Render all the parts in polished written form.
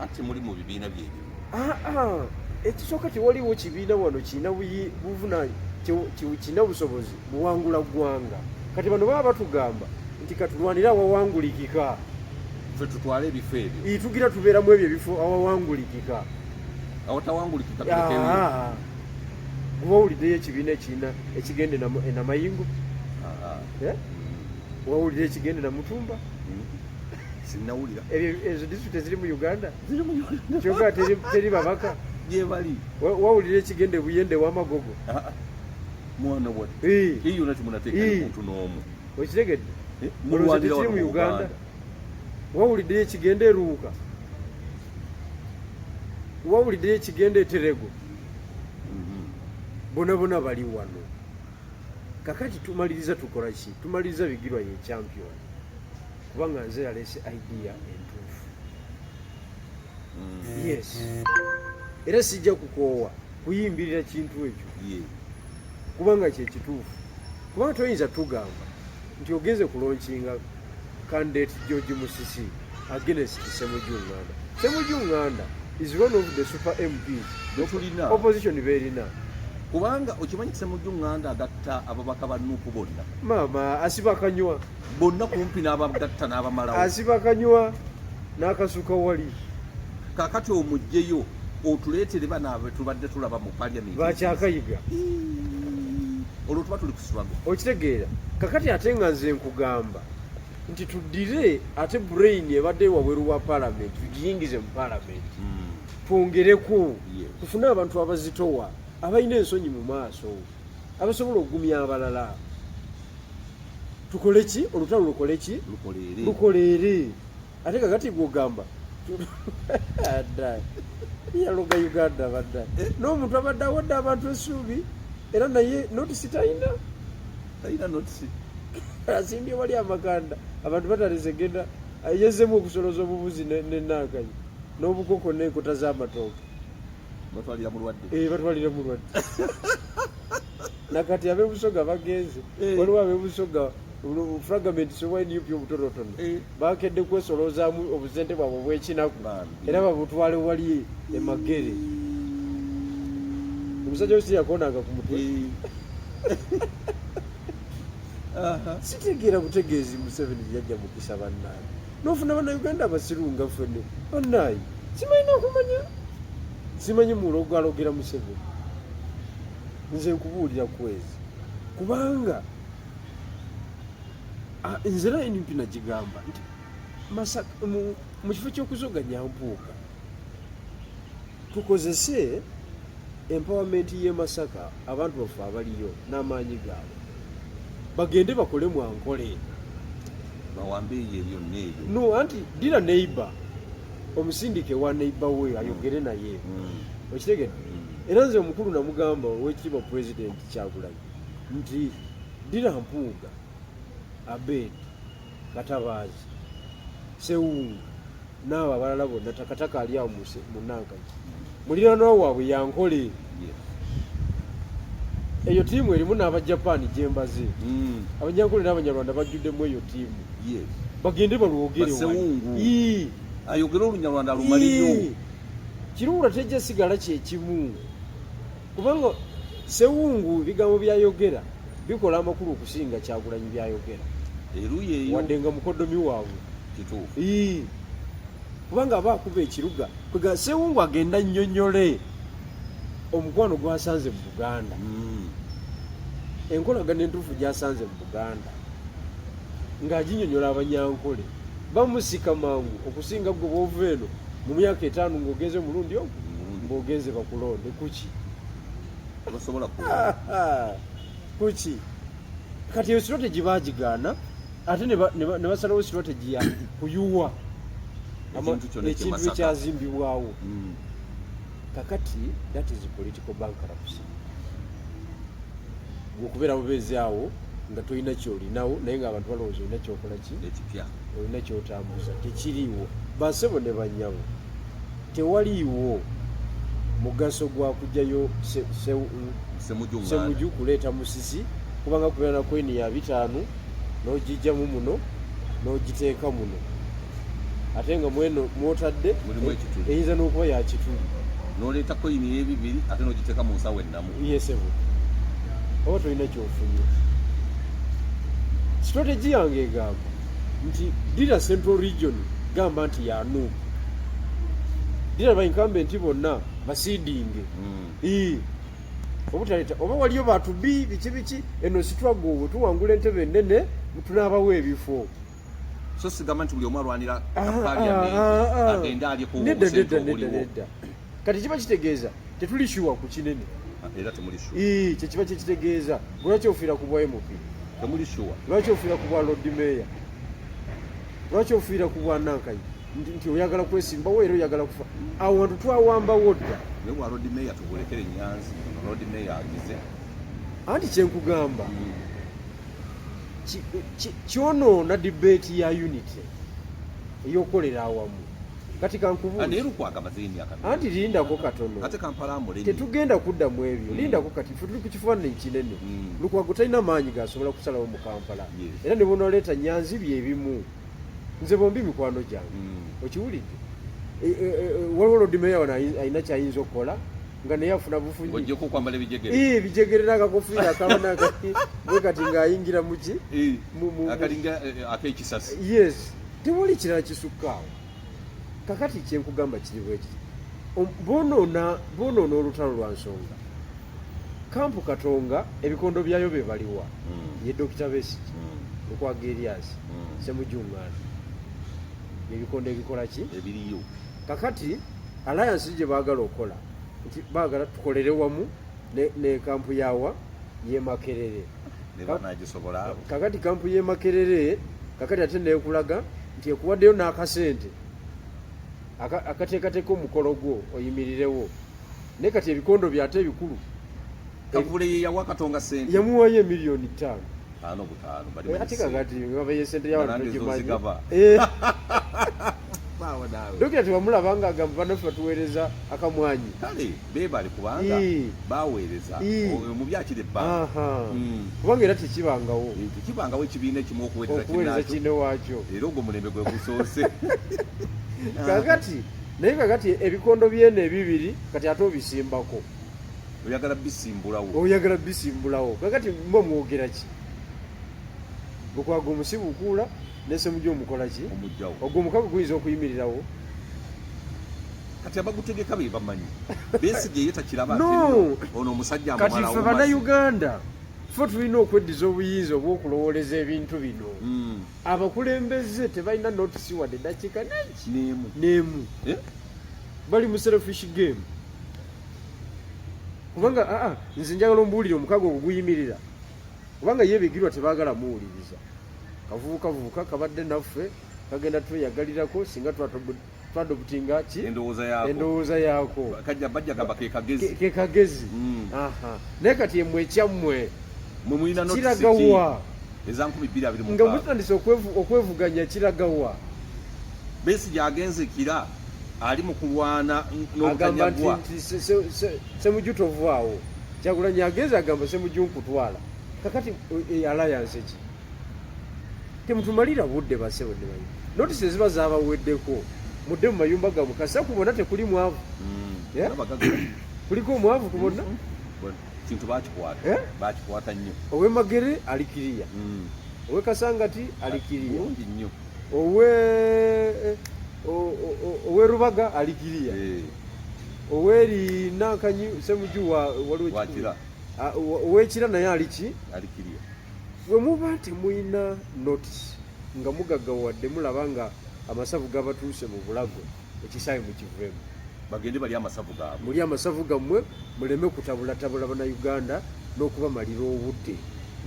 ate muli mu bibiina byebyo. Ekisooka tewaliwo kibiina wano kirina buvuna kirina busobozi buwangula ggwanga. Kati bano baba batugamba nti katulwanira awawangulikika. Ffe tutwale ebifo ebyo. Tugira tubeeramu ebyo ebifo awawangulikika. Awatawangulikika tulekeyo. Wawuliddeyo ekibiina ekigende na Mayingo? Wawulidde ekigende na Mutumba? Sinnawulira. Ezo disitulikiti ziri mu Uganda? Ziri mu Uganda. Kyokka teri babaka? Gye bali. Wawulidde ekigende Buyende wa Magogo? Mwana wa. Hiyo nati munateeka omuntu n'omu. Okitegedde? Mulwandira kiri mu Uganda. Wawuliddeyo ekigende Ruuka? Wawuliddeyo ekigende Terego? Bonna bali wano. Kakati tumaliriza tukola ki? Tumaliriza Bigirwa ye champion. Kubanga nze yalese idea entuufu. Yes. Era sijja kukoowa kuyimbirira kintu ekyo. Kubanga kye kituufu. Kubanga toyinza tugamba nti ogenze kulonkinga candidate George Musisi against Ssemujju Nganda. Ssemujju Nganda is one of the super MPs. Opposition beerina. Kubanga okimanyi Ssemujju Nganda agatta ababaka ba Nuupu bonna. Maama asiba akanywa. Bonna kumpi n'abagatta n'abamalawo. Asiba akanywa n'akasuka wali. Kaakati omugyeyo otuleetere bana tubadde tulaba mu parliament. Bakyakayiga. Olwo tuba tuli kuswaga. Okitegeera. Kakati ate nga nze nkugamba nti tuddire ate brain ebadde wabweru wa parliament tugiyingize mu parliament. Twongereko. Tufune abantu abazitowa. Abalina ensonyi mu maaso abasobola okugumya abalala. Tukole ki? Olutalo lukole ki? Lukoleere. Ate kakati gwogamba yaloga Uganda badda n'omuntu abadde awadde abantu essuubi era naye notisi talina notisi asimbye wali amakanda abantu batalize genda yezzemu okusoloza obubuzi n'enankanyi n'obukoko n'enkota z'amatooke. Batwalira mulwadde. Batwalira mulwadde. Nakati abebusoga bagenze. Waliwo abebusoga fragment sowaini yupyo butonotono. Bakedde kwesolozaamu obusente bwabwe bw'ekinaku. Era babutwale wali emagere. Omusajja osi yakonanga ku mutwe. Sitegeera butegeezi Museveni yajja mukisa bannaayi. N'ofuna bannayuganda abasirunga ffene. Bannaayi simanyi okumanya. Simanyi mulogo alogera Museveni. Nze nkubuulira kwezi. Kubanga nzera enimpi nagigamba nti Masaka mu kifo ky'okuzoga Nyampuuga tukozese empowerment y'e Masaka abantu baffe abaliyo n'amaanyi gaabwe bagende bakole mu ankole bawambe ebyo n'ebyo. No, anti dira neighbor omusindike wa neighbor we ayogere naye. Okitegedde? Era nze omukulu namugamba ow'ekitiibwa President Kyagulanyi nti dira Mpuuga, Abed, Katabaazi, Sewungu n'abo abalala bonna takataka ali awo mu Nankanyi. Muliraanwa waabwe yankole. Eyo tiimu erimu n'Abajapani gye mbaze. Abanyankole n'Abanyarwanda bajjuddemu eyo tiimu. Bagende balwogere wali. Ayogera Olunyarwanda lumaliyo. Kiruula tejja sigala kyekimu. Kubanga Sewungu bigambo byayogera bikola amakulu okusinga Kyagulanyi byayogera. Eruyeyo. Wadde nga mukodomi waabwe. Kituufu. Kubanga aba akuba ekiruga. Kwega Sewungu agenda nnyonnyole omukwano gwasanze mu Buganda. Enkolagana entuufu gyasanze mu Buganda. Ng'aginnyonnyola Abanyankole. Bamusika mangu okusinga gwe bw'ova eno mu myaka 5 ng'ogenze mulundi ogwo ng'ogenze bakulonde kuki basobola kuki kati eyo strategy baagigaana ate ne basalawo strategy ya kuyuwa ekintu ekyazimbibwawo. Kakati that is political bankruptcy. Okubeera bubeezi awo nga tolina kyolinawo naye ng'abantu balowooza olina kyokola ki ekipya olina kyotambuza tekiriiwo. Bassebo ne bannyabo tewaliiwo mugaso gwa kujjayo Ssemujju kuleeta Musisi kubanga kubeera na koini ya 5 n'ogijjamu muno n'ogiteeka muno ate nga mweno mwotadde mulimu ekituli eyinza n'okuba ya kituli n'oleeta koyini y'ebibiri ate n'ogiteeka mu nsawo ennamu yesebu oba tolina kyofunye. Strategy yange egamba nti dira Central Region gamba nti ya Nuupu, dira ba incumbent bonna basiidinge obutaleeta oba waliyo bantu biki eno struggle tuwangula entebe ennene tunaabawo ebifo. so sigamba nti buli omu alwanira parliament agende aliko nedda kati kiba kitegeeza tetuli shuwa ku kinene era temuli shuwa kye kiba kyekitegeza lwaki ofiira ku bwa MP temuli shuwa lwaki ofiira ku bwa Lord Mayor lwaki ofiira ku bwa Nankayi nti oyagala kwesimbawo era oyagala kufa awo wantu twawambawo dda naye bwa Lord Mayor tubulekere Nyanzi Lord Mayor agize anti kyenkugamba kyonoona debate ya unity ey'okukolera awamu kati kankubuuza naye Lukwago amaze emyaka anti lindako katono ate Kampala amuleni tetugenda kuddamu ebyo lindako kati ffe tuli ku kifaananyi kinene Lukwago talina maanyi gasobola kusalawo mu Kampala era ne bonoleeta Nyanzi byebimu nze bombi mikwano gyange okiwulidde waliwo Lord Mayor wano alina kyayinza okukola nga naye afuna bufunyi ojjeko kwambala ebijegere bijegere n'akakofiira akabana bwe kati ng'ayingira muki akalinga ak'ekisasi yes tewali kirala kisukkaawo kakati kyenkugamba kiri bwekiti bonoona olutalo lwa nsonga kampu Katonga ebikondo byayo be baliwa ye Dr. Besigye Lukwago Erias Ssemujjungaani ebikondo ebikola ki ebiriyo kakati alliance gye baagala okukola nti baagala tukolere wamu ne kampu yawa ye Makerere kakati kampu ye Makerere kakati ate neekulaga nti ekuwaddeyo n'akasente akateekateeka omukolo gwo oyimirirewo naye kati ebikondo byate ebikulu Kavule ye yawa Katonga sente yamuwayo $5,000,000 ate kakati babaye sente y'abantu gimanyi Dokita tebamulaba nga agamba bannaffe batuweereza akamwanyi kale beebale kubanga baweereza mu byakira ebbanga kubanga era tekibangawo ekibiina ekimu okuweereza kinne waakyo era ogwo mulembe gwe gusoose kakati naye kakati ebikondo byene ebibiri kati ate obisimbako oyagala bisimbulawo kakati mba mwogera ki Lukwago omusibukuula ne Ssemujju omukola ki ogwo omukago guyinza okuyimirirawo kati abagutegeka be bamanyi Besigye ye takiraba ono omusajja kati ffe bannayuganda ffe tulina okweddiza obuyinza obw'okulowooleza ebintu bino abakulembeze tebalina notisi wadde eddakiika n'emu bali mu selfish game kubanga nze njagala ombuulire omukago ogwo guyimirira kubanga yeebigirwa tebaagala muwuliriza kavubuka kabadde naffe kagenda tweyagalirako singa twadobutinga ki endowooza yaako ke kagezi naye kati emwe ekyammwe kiragawa nga mutandise okwevuganya kiragawa Besigye agenze kira ali mu kulwana agamba nti Ssemujju tovaawo Kyagulanyi agenze agamba Ssemujju nkutwala kakati alliance ki temutumalira budde basebo ne bayi notisi ziba zabaweddeko mudde mu mayumba gammwe kasa kubona tekuli mwavu kuliko omwavu kubona kintu bakikwata nnyo owe Magere alikiriya owe Kasangati alikiriya nnyo owe Rubaga alikiriya oweri Nankanyi Ssemujju waliwo owekira naye alikiriya bwe muba nti muyina notice nga mugaggawadde mulaba nga amasavu gabatuuse mu bulago ekisaawe mukivuemu bagende bali amasavu gaabwe muli amasavu gammwe muleme kutabulatabula bannayuganda n'okubamalira obudde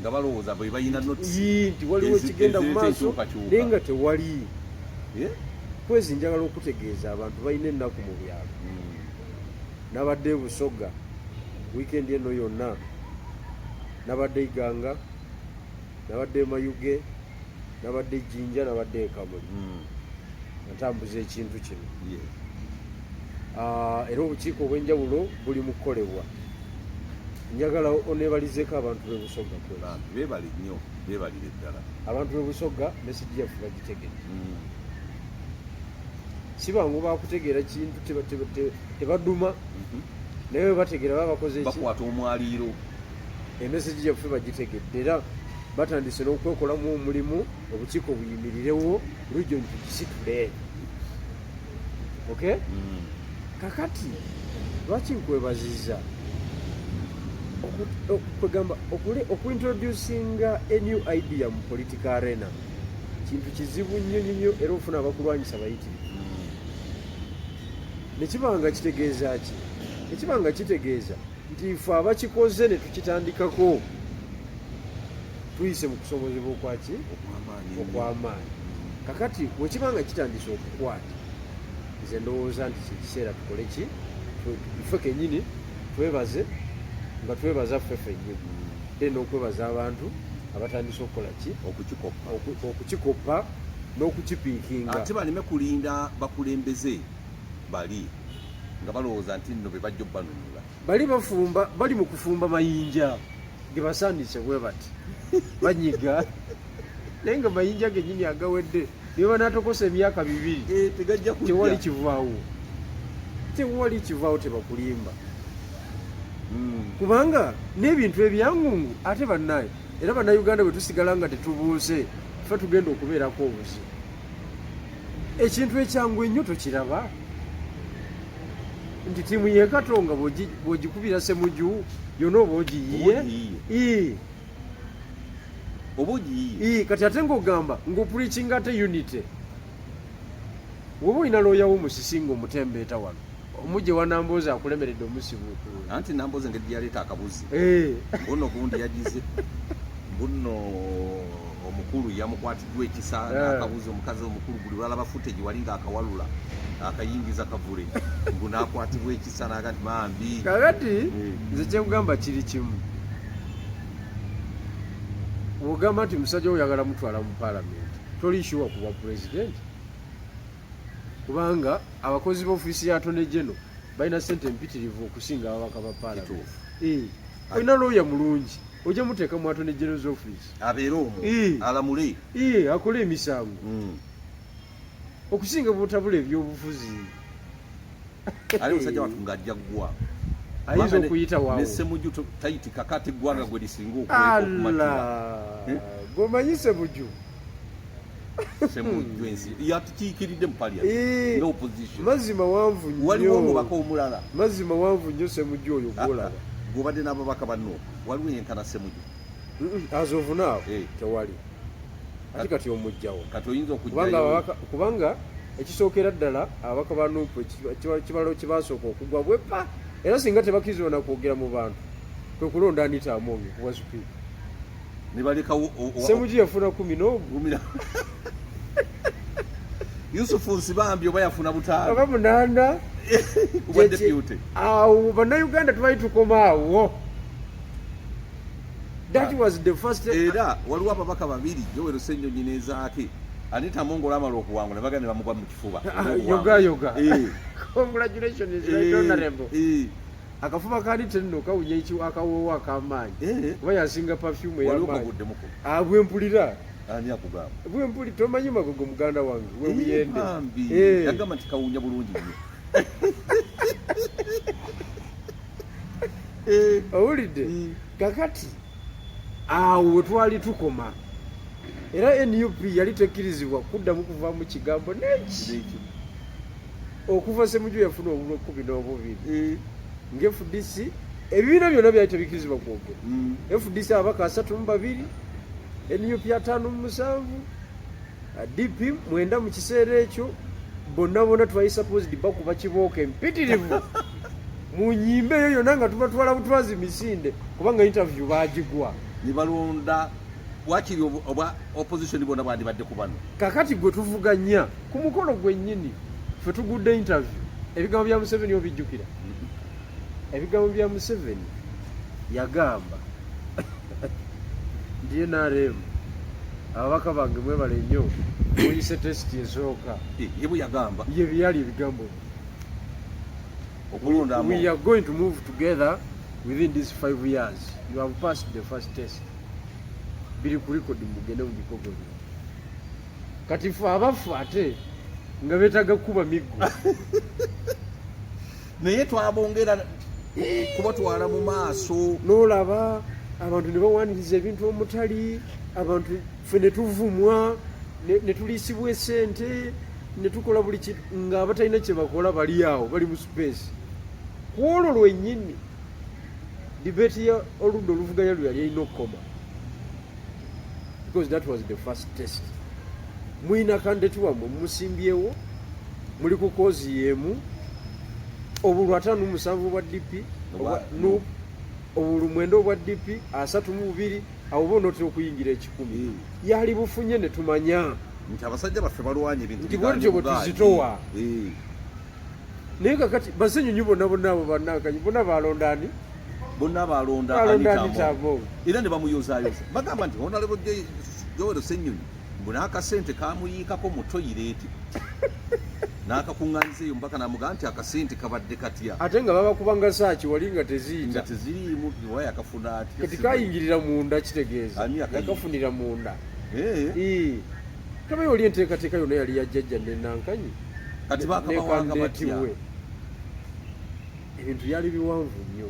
nga balowooza bwe balina notice nti waliwo ekigenda mu maaso naye nga tewali kwezi njagala okutegeeza abantu balina ennaku mu byalo nabadde Busoga wiikendi eno yonna nabadde Iganga nabadde Mayuge nabadde Jinja nabadde Kamuli ntambuza ekintu kino era obukiiko obw'enjawulo buli mu kukolebwa njagala oneebalizeko abantu b'e Busoga beebale nnyo beebalire ddala abantu b'e Busoga Besigye yaffe bagitegedde sibangu bakutegeera kintu tebaduma naye bategeera babakoze bakwata omwaliiro emesegi gyaffe bagitegedde era batandise n'okwekolamu omulimu obukiiko buyimirirewo lujo ntugisitule okay kakati lwaki nkwebaziza okugamba okuintroducinga a new idea mu political arena kintu kizibu nnyo era ofuna abakulwanyisa bayitirivu nekibanga kitegeeza ki ekibanga kitegeeza nti ife abakikoze ne tukitandikako tuyise mu kusobozebwa okwaki okw'amaanyi kakati wekibanga kitandise okukwata nze ndowooza nti kikiseera tukole ki ife kennyini twebaze nga twebaza ffe ffennyini then okwebaza abantu abatandise okukola ki okukikoppa n'okukipiikinga ate baleme kulinda bakulembeze bali nga balowooza nti nno be bajja obbanunula bali mu kufumba mayinja ge basaanise bwe bati banyiga naye nga mayinja gennyini agawedde niwe banaatokosa emyaka 2 tewali kivaawo tebakulimba kubanga n'ebintu ebyangungu ate bannaye era bannayuganda bwe tusigala nga tetubuuse ffe tugenda okubeerako obuzi ekintu ekyangu ennyo tokiraba nti tiimu yekatonga bw'ogikubira semuju yona oba ogiyiye kati ate ng'ogamba ng'opulikinga ate unity woba olina looyawo omusisinga omutembeeta wano omujje wa Nambooze akulemeredde omusibuukuula anti Nambooze ngeri yaleeta akabuzi mbuno gundi yagize mbuno omukulu yamukwatiddwa ekisa n'akabuzi omukazi omukulu buli lwalaba footage wali ng'akawalula akayingiza kavule mbu n'akwatibwa ekisa n'agati mambi kakati nze kyekugamba kiri kimu wogamba nti musajja oyagala mutwala mu paalamenti tolishuwa kuba pulezidenti kubanga abakozi b'ofiisi ya Attorney General balina ssente empitirivu okusinga ababaka ba paalamenti olina looya mulungi ojja muteeka mu Attorney General's office abeere omwo alamule akole emisango okusinga butabula ebyobufuzi ali musajja watu ng'ajja ggwa ayinza okuyita waawo nesemuju taiti kakati eggwanga gwe lisinga okumatira gwomanyi semuju semuju ensi yatukiikiridde mu parliament opposition mazima wanvu nnyo waliwo omubaka omulala mazima wanvu nnyo semuju oyo gwolaba gwobadde n'ababaka banno waliwo yenkana semuju as of now tewali ate kati omujjawo kati oyinza okujjayo kubanga ekisookera ddala ababaka ba Nuupu kibalo kibasooka okugwa bwepa era singa tebakiziwa nakwogera mu bantu kwe kulonda Anita Amongi kuba sipiika nibalekawo semuju yafuna 10 Yusufu Nsibambi oba yafuna 5 aba 8 kuba deputy awo bannayuganda tubali tukomaawo that was the first era waliwo ababaka babiri Joel Ssennyonyi n'ezaake Anita Amongi olamala okuwangula ne bagenda bamugwa mu kifuba yoga congratulations right honorable akafuba kali tenno kawunya akawoowo ak'amaanyi kuba yasinga perfume ey'amaanyi bwempulira ani akugamba bwempuli tomanyi magogo muganda wange webuyende yagamba nti kawunya bulungi nnyo owulidde kakati awo wetwali tukoma era NUP yali tekkirizibwa kuddamu kuvaamu kigambo neki okuva semuju yafuna obulwa 12 nga-FDC ebibiina byonna byali tebikkirizibwa kwogera FDC abaka 32 NUP 57 DP 9 mu kiseera ekyo bonna twali supposed bakuba kibooka empitirivu mu nnyimba eyo yonna nga tubatwala butwazi misinde kubanga interview baagigwa ne balonda wakiri oba opposition bonna bandibadde ku bano kakati gwe tuvuganya ku mukolo gwennyini ffe tugudde interview ebigambo bya Museveni obijjukira ebigambo bya Museveni yagamba ndiye NRM ababaka bange mwebale nnyo muyise test esooka yebwe yagamba ye byali ebigambo okulonda we are going to move together within these 5 years you have passed the first test biri ku record mugende mu bikogo kati fe abafu ate nga beetaga kuba miggo naye twabongera kubatwala mu maaso n'olaba abantu ne bawaniriza ebintu omutali abantu ffe ne tuvumwa ne tuliisibwa esente ne tukola buli kintu ng'abatalina kye bakola bali awo bali mu space ku olwo lwennyini dibeeti ya oludda oluvuganya lwe yali erina okukoma because that was the first test. Mwina kandidate wammwe mumusimbyewo muli ku koozi y'emu obulu 57 obwa DP obulu 9 obwa DP 32 abo bonootera okuyingira 10 yali bufunye ne tumanya nti abasajja baffe balwanya ebintu nti bwetyo bwe tuzitowa naye kakati basenyonyi bonna abo bannankanyi bonna balondani bonna balonda Anitamo era ne bamuyozaayoza bagamba nti Honorable Joel Ssenyonyi mbu n'akasente kamuyiikako mu toyireeti n'akakuŋŋanyizeeyo mpaka n'amugamba nti akasente kabadde katya ate nga babakubanga saaki wali nga teziyita teziriimu oba yakafuna atya kati kayingirira munda kitegeeza yakafunira munda tabayo oli enteekateeka yonna yali yajjajja nenankanyi kati bakabawanga batya ebintu byali biwanvu nnyo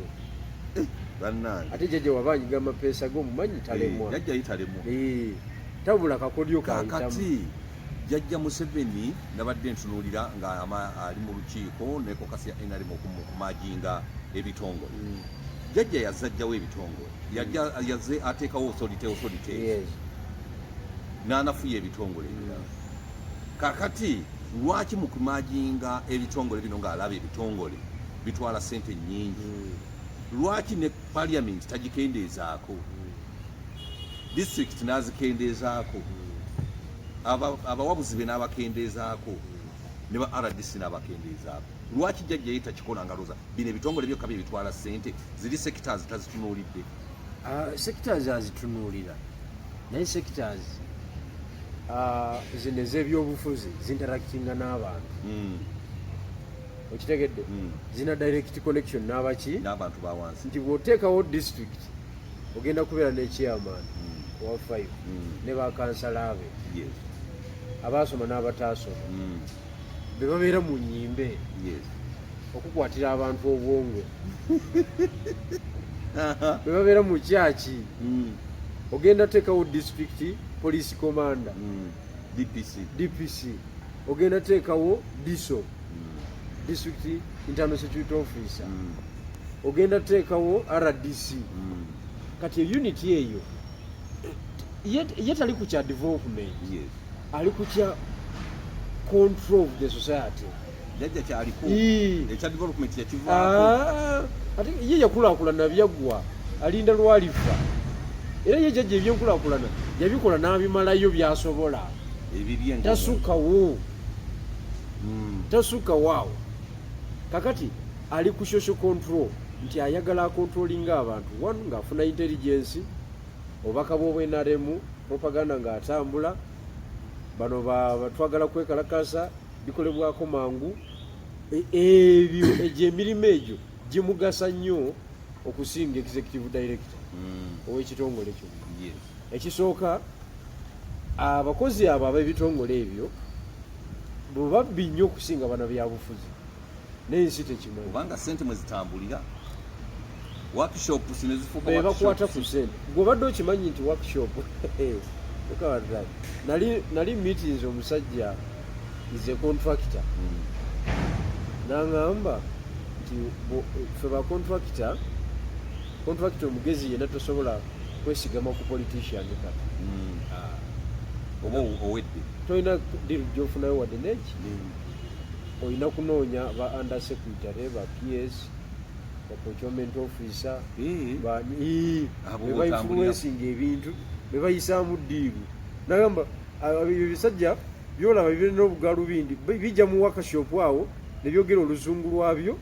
ate jjajja wabanyiga amapeesa g'omumanyi talemwa jjajja yitalemwa tabula kakodyo kakati jjajja Museveni nabadde ntunuulira nga ali mu lukiiko ne kokasi ya NRM okumajinga ebitongole jjajja yazajjawo ebitongole yazze ateekawo authority n'anafuya ebitongole ebirala kakati lwaki mu kumajinga ebitongole bino ng'alaba ebitongole bitwala ssente nnyingi lwaki ne parliament tagikendeezaako district n'azikendeezaako abawabuzi be n'abakendeezaako ne ba RDC n'abakendeezaako lwaki jjajja ye takikola nga loza bino ebitongole byokka bye bitwala ssente ziri sectors tazitunuulidde sectors azitunuulira naye sectors zino ez'ebyobufuzi zinteractinga n'abantu okitegedde zina direct connection n'abantu bawansi nti bw'oteekawo district ogenda kubeera ne chairman wa 5 ne bakansala be abaasoma n'abataasoma be babeera mu nnyimbe okukwatira abantu obwongo be babeera mu kyaki ogenda teekawo district police commander DPC ogenda teekawo DISO district internal security officer ogenda teekawo RDC kati unity eyo ye tali ku kya development ali ku kya control of the society jjajja kyaliko ekya development yakivaako ate ye yakulaakulana byaggwa alinda lwalifa era ye jjajja ebyenkulaakulana yabikola n'abimalayo byasobola tasukkawo awo kakati ali ku social control nti ayagala akontrolinga abantu one ng'afuna intelligence obubaka bw'obwenaremu propaganda ng'atambula bano batwagala kwekalakasa bikolebwako mangu ebyo egyo emirimu egyo gimugasa nnyo okusinga executive director ow'ekitongole kyo ekisooka abakozi abo ab'ebitongole ebyo bwebabbi nnyo okusinga bana byabufuzi n'ensi tekimanyi kubanga ssente mwe zitambulira workshop sinezifuka bakwata ku ssente gw'obadde okimanyi nti workshop nali meetings omusajja is a contractor n'aŋŋamba nti ffe ba contractor omugezi yenna tosobola kwesigama ku politician kati oba owedde tolina diru gyofunayo wadde neki olina kunoonya ba under secretary ba PS ba procurement officer bebainfluencinga ebintu bebayisaamu ddiiru nagamba ebyo bisajja byolaba birina obugalu bindi bijja mu workshop awo nebyogera oluzungu lwabyo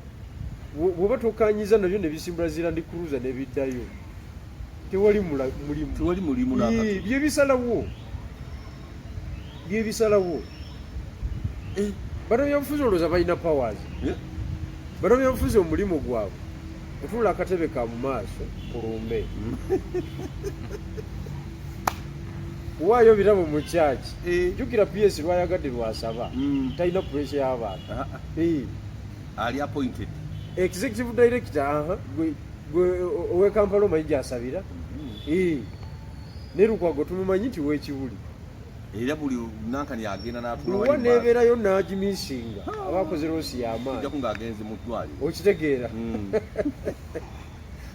bwoba tokanyiza nabyo nebisimbula zirandi cruiser nebiddayo tewali mulimu byebisalawo bano byabufuzi olowooza balina powers bano byabufuzi omulimu gwabwe otuula akatebe ka mu maaso kulumbe kuwaayo birabo mu kyaki jjukira PS lwayagadde lwasaba talina pressure y'abantu ali appointed executive director gwe owe Kampala omanyi gy'asabira ne Lukwago tumumanyi nti w'ekibuli era buli nankani agenda n'atula luwa neebeerayo n'agimisinga abakoze loosi y'amaanyi ojja ng'agenze mu ddwaliro okitegeera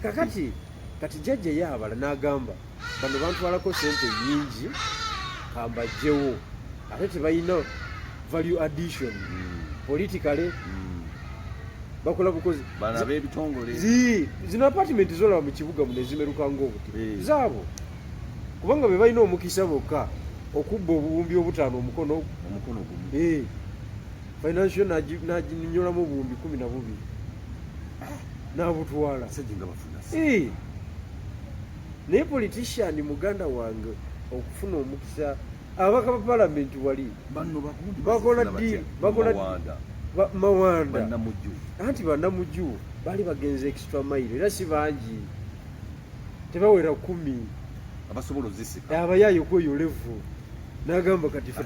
kakati kati jjajja yaabala n'agamba bano bantwalako sente nyingi kambajjewo ate tebalina value addition politically bakola bukozi bana b'ebitongole zino apartment zolaba mu kibuga muno ezimeruka ng'obuti zaabo kubanga be balina omukisa bokka okubba obuwumbi obutaano omukono gumu financial naginyolamu obuwumbi 12 n'abutwala naye politician muganda wange okufuna omukisa abaka ba palamenti wali bakola mawanda anti bannamujju baali bagenze extra mile era si bangi tebawera 10 abasobola ozisika abayaayo kweyo levu n'agamba kati fe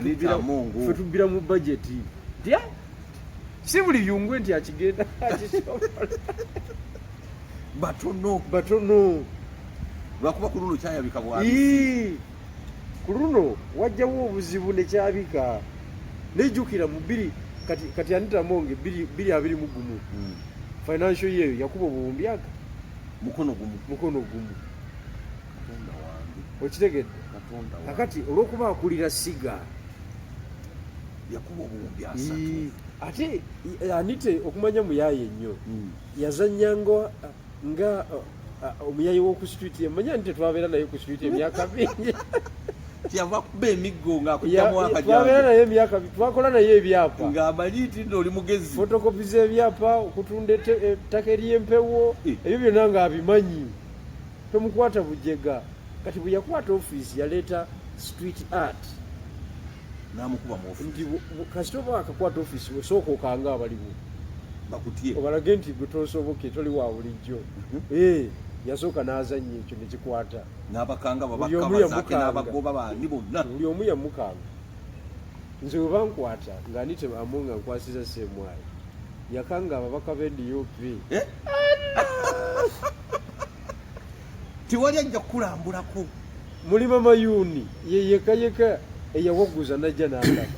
tubbira mu bajeti tya si buli yungwe nti akigenda akisobola batono lwakuba ku luno kyayabika bwabisi ku luno wajjawo obuzibu nekyabika nejjukira mu kati Anita Monge 2021 financial year yakuba obuwumbi aga mukono gumu okitegedde kakati olw'okuba akulira siga yakuba obuwumbi 3 ate Anite okumanya muyaye ennyo yazannyanga nga omuyayi w'oku street emanya nti twabeera naye ku street emyaka mingi kyava kuba emiggo ng'akujjamu akajambo twabeera naye emyaka twakola naye ebyapa ng'amanyi nti nno oli mugezi fotokopi z'ebyapa okutunda ettaka ery'empewo ebyo byonna ng'abimanyi tomukwata bujega kati bwe yakwata ofiisi yaleeta street art n'amukuba mu ofiisi nti kasita oba akakwata ofiisi osooka okanga abaliwo bakutye obalage nti gwe tosoboke toli wa bulijjo yasooka n'azannya ekyo ne kikwata n'abakanga babakabazake n'abagoba bandi bonna buli omu yamukanga nze we bankwata nga Anita Amonga nkwasiza Ssemwayi yakanga ababaka b'NDUP tiwali ajja kukulambulako Mulima Mayuni ye yekayeka eyawaguza najja n'andaba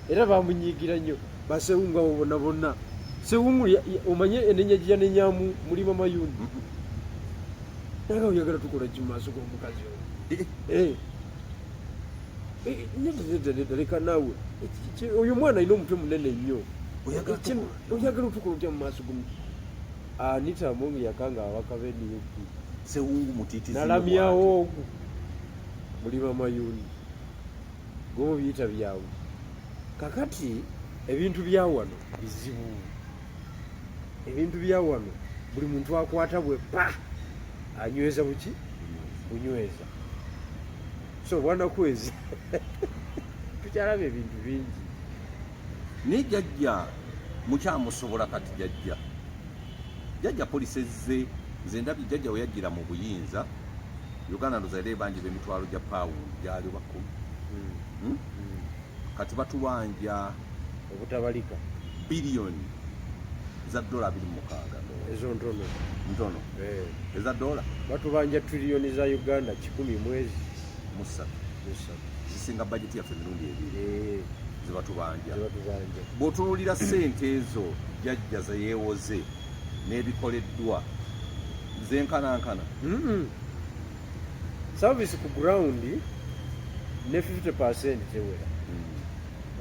era bamunyiigira nnyo basewungu abo bonna sewungu omanye enenya gye yanenyamu Mulima Mayuni naga oyagala tukola ki mu maaso g'omukazi oyo leka naawe oyo mwana alina omutwe munene nnyo oyagala otukola otya mu maaso Anita Amonga yakanga ababaka b'NDUP sewungu mutiitizi nalamyawo ogwo Mulima Mayuni gomu biyita byawe kakati ebintu bya wano bizibu ebintu bya wano buli muntu akwata bwe pa anyweza buki kunyweza so bwanakwezi tukyalaba ebintu bingi naye jjajja mukyamusobola kati jjajja polisi ezze nze ndabye jjajja we yajjira mu buyinza Uganda ndozaire bangi b'emitwalo gya pawundi gyali bakulu kati batubanja obutabalika biliyoni za $26 ezo ntono eza dola batubanja triliyoni za Uganda 10 mwezi zisinga bajeti yaffe emirundi ebiri zibatubanja bw'otunuulira ssente ezo jjajja ze yeewoze n'ebikoleddwa zenkanankana service ku ground ne 50% tewera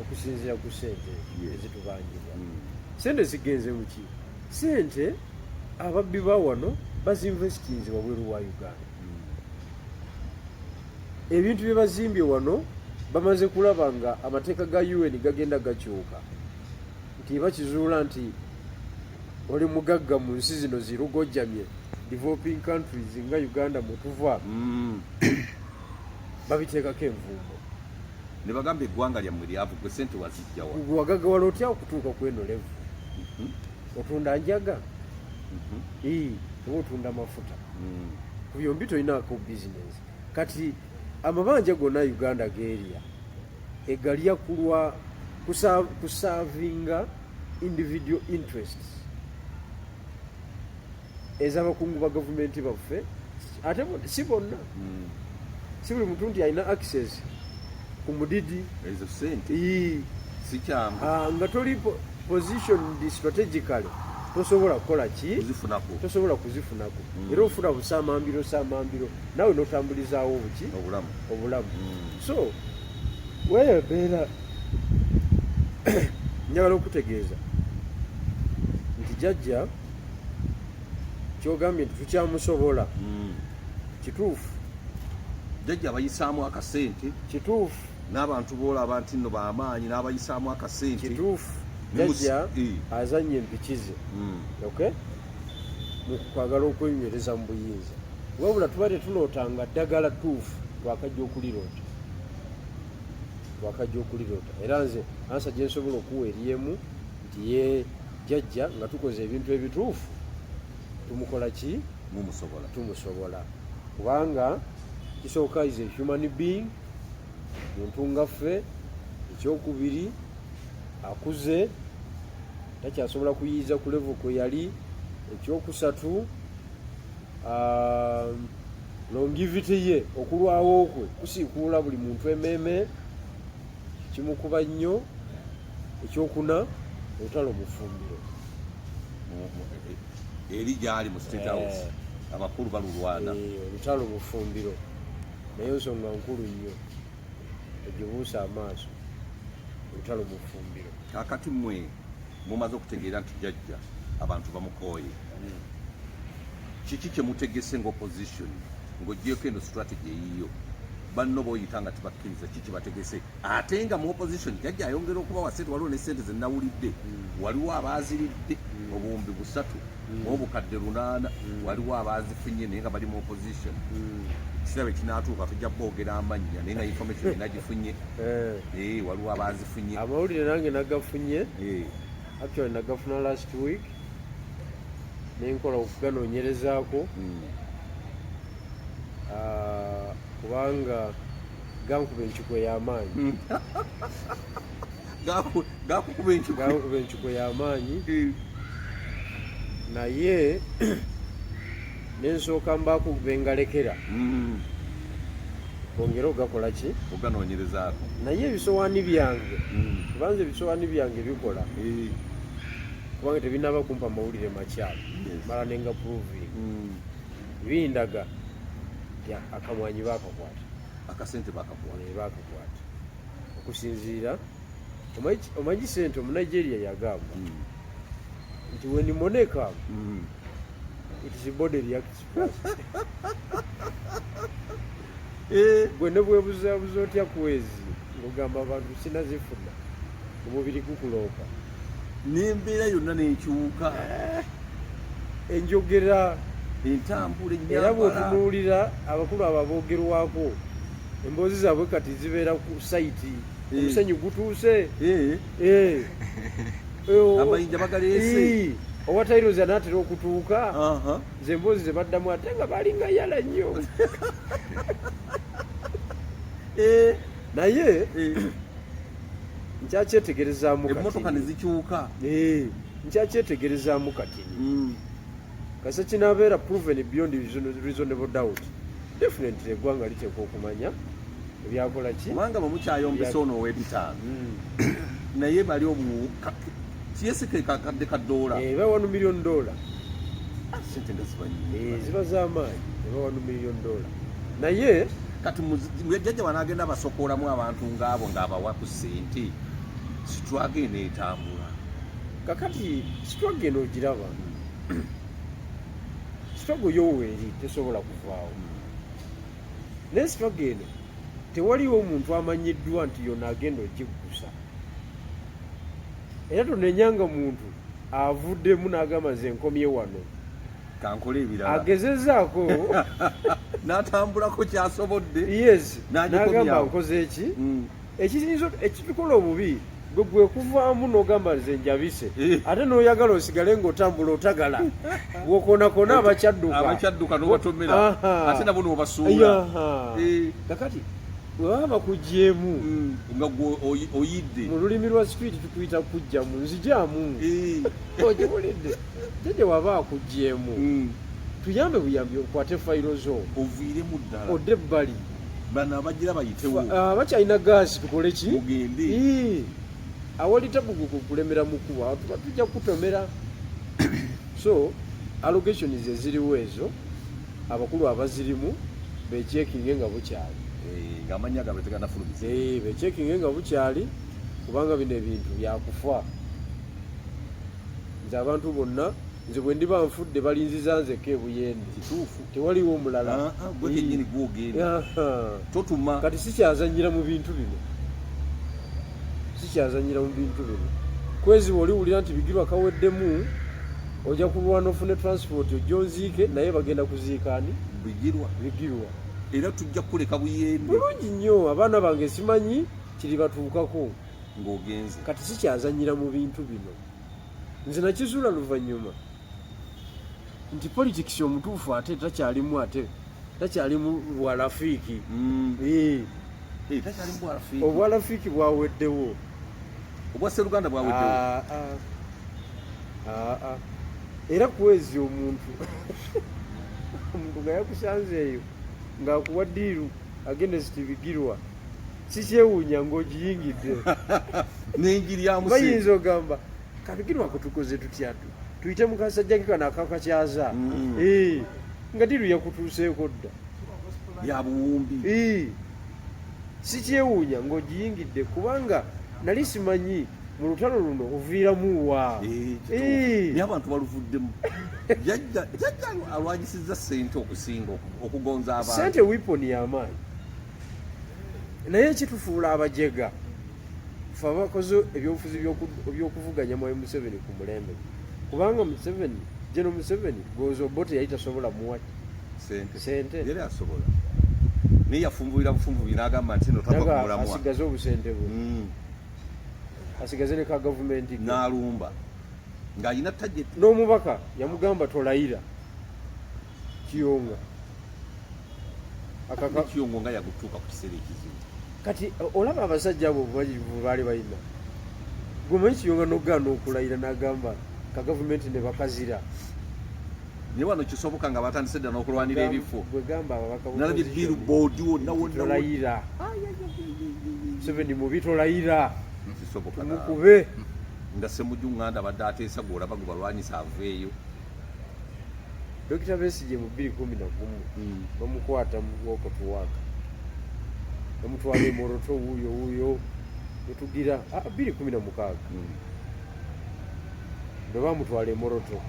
okusinziira ku ssente ezitubanjibwa ssente zigenze muki ssente ababbi ba wano bazinvestinze wabweru wa Uganda ebintu bye bazimbye wano bamaze kulaba nga amateeka ga UN gagenda gakyuka nti bakizuula nti oli mugagga mu nsi zino zirugojjamye developing countries nga Uganda mutuva babiteekako envumbo ne bagamba eggwanga lyammwe lyavu gwe ssente wazijjawa wagagawala otya okutuuka ku eno levu otunda njaga oba otunda mafuta ku byombi tolinaako bizinesi kati amabanja gonna Uganda geerya egalya kulwa kusavinga individual interests ez'abakungu ba gavumenti baffe ate si bonna si buli muntu nti alina access ku mudidi ezo sente si kyangu nga toli positioned strategically tosobola kukola ki tosobola kuzifunako era ofuna busamambiro nawe n'otambulizaawo obuki obulamu so weebeera njagala okutegeeza nti jjajja kyogambye nti tukyamusobola kituufu jjajja abayisaamu akasente kituufu n'abantu boolaba nti nno b'amaanyi n'abayisaamu akasente kituufu jjajja azannya empikize okay mu kwagala okwenywereza mu buyinza wabula tuba tetulootanga ddagala ttuufu twakajja okuliroota era nze ansa gye nsobola okuwa eriemu nti ye jjajja nga tukoze ebintu ebituufu tumukola ki tumusobola kubanga kisooka is a human being muntu nga ffe ekyokubiri akuze takyasobola kuyiiza ku level kwe yali ekyokusatu longivity ye okulwawo kwe kusiikuula buli muntu emmeeme kimukuba nnyo ekyokuna olutalo mufumbiro eri gyali mu State House abakulu balulwana olutalo mufumbiro naye nsonga nkulu nnyo egibuusa amaaso olutalo mufumbiro kakati mmwe mumaze okutegeera nti jjajja abantu bamukooye kiki kyemutegese ng'opposition ng'oggyeko eno strategy eyiyo banno b'oyita nga tibakkiriza kiki bategese ate nga mu opposition jjajja ayongera okuba wa sente waliwo ne sente zenawulidde waliwo abaaziridde obuwumbi 3 obukadde 8 waliwo abaazifunye naye nga bali mu opposition ekirabo ekinaatuuka tujja boogera amannya naye nga information enagifunye waliwo abaazifunye amawulire nange nagafunye actually nagafuna last week nenkola okuganoonyerezaako kubanga gankuba enkyuko y'amaanyi gakukuba enkyuko y'amaanyi naye nensooka mbaako bengalekera ongera ogakola ki oganoonyerezaako naye ebisowaani byange kubanza ebisowaani byange bikola kubanga tebinaba kumpa mawulire makyalo mala nenga proving bindaga akamwanyi bakakwata akasente bakakwata okusinziira omanyi sente omunigeria yagamba nti when money come it is body reacts first gwe ne bwebuzaabuza otya kwezi ng'ogamba abantu sinazifuna omubiri gukuloopa n'embeera yonna n'ekyuka enjogera entambula era bw'otunuulira abakulu abo aboogerwako emboozi zaabwe kati zibeera ku sayiti omusenyu gutuuse amayinja bagaleese owa tairozi anaatera okutuuka ze emboozi ze baddamu ate nga balinga yala nnyo naye nkyakyetegerezaamu emmotoka ne zikyuka nkyakyetegerezaamu katini kasa kinabeera proven beyond reasonable doubt definitely eggwanga liteekwa okumanya ebyakola ki kubanga bwemukyayombesa ono ow'ebitaano naye bali omu kiyeseke kakadde ka $1 eba $1 million sente nga zibanyi ziba z'amaanyi eba $1 million naye kati jjajja wanaagenda abasokoolamu abantu ngaabo ng'abawa ku ssente sitwage neetambula kakati sitwage eno ogiraba sitwage yoweeri tesobola kuvaawo naye sitwage eno tewaliwo omuntu amanyiddwa nti yonna agenda ogiggusa era tonenyanga muntu avuddemu n'agamba nze nkomye wano kankole ebirala agezezaako n'atambulako kyasobodde yes n'agamba nkoze eki ekitukola obubi gwe kuvaamu n'ogamba nze njabise ate n'oyagala osigale ng'otambula otagala wokoonakona abakadduka n'obatomera ate nabo n'obasuula kakati bwebaba bakugyemu nga oyidde mu lulimi lwa street tukuyita kujjamu nzijaamu ogiwulidde jeje waba akugyemu tuyambe buyambi okwate fayiro zo oviiremu ddala odde ebbali bano abagira bayitewo bakyalina gaasi tukole ki mugende awali tabuguku kulemera mukuba tuba tujja kutomera so allegations eziriwo ezo abakulu abazirimu bechekinge nga bukyali ng'amanya gabwe teganafulumiza bechekinge nga bukyali kubanga bino ebintu byakufa nze abantu bonna nze bwe ndiba nfudde balinziza nzeko ebuyende kituufu tewaliwo omulala gwe kennyini gwogenda totuma kati sikyazanyira mu bintu bino sikyazanyira mu bintu bino kwezi oliwulira nti bigirwa kaweddemu ojja kulwana ofune transport ojja onziike naye bagenda kuziikaani bigirwa era tujja kuleka buyende bulungi nnyo abaana bange simanyi kiri batuukako ng'ogenze kati sikyazanyira mu bintu bino nze nakizuula luvannyuma nti politics omutuufu ate takyalimu bwalafiiki obwalafiiki bwaweddewo obwa Sseruganda bwaweddewo era kwezi omuntu nga yakusanzeeyo ng'akuwa ddiiru agendesiti bigirwa sikyewuunya ng'ogiyingidde n'enjiryamu bayinza ogamba kabigirwa kutukoze tutyatu tuyite mukasajja ke kano akakakyaza nga ddiiru yakutuuseeko dda ya buwumbi sikyewuunya ng'ogiyingidde kubanga nali simanyi mu lutalo luno oviiramuwa naye abantu baluvuddemu jjajja alwanyisizza ssente okusinga okugonza abantu ssente wiponi y'amaanyi naye kitufuula abajega fe abakoze ebyobufuzi by'okuvuganya mu Museveni ku mulembe kubanga Museveni General Museveni goza obote yali tasobola muwa sente yali asobola naye yafunvulira bufumbubi n'agamba nti no twakagulamu asigaze obusente bwe asigaze ne ka gavumenti n'alumba ng'alina target n'omubaka yamugamba tolayira Kiyonga Kiyonga nga yagutuuka ku kiseera ekizibu kati olaba abasajja abo bwe baali balina gwe manyi Kiyonga n'ogaana okulayira n'agamba ka gavumenti ne bakazira naye wano kisoboka nga batandise dda n'okulwanira ebifo bwegamba ababaka nalabye billboard tolayira Museveni mubi tolayira kisoboka mukube nga Ssemujju Nganda badde ateesa gw'olaba gwe balwanyisa aveeyo Dr. Besigye mu 2011 bamukwata mu woko tuwaka bamutwala e Moroto wuuyo netugira 2016 bwe bamutwala e Moroto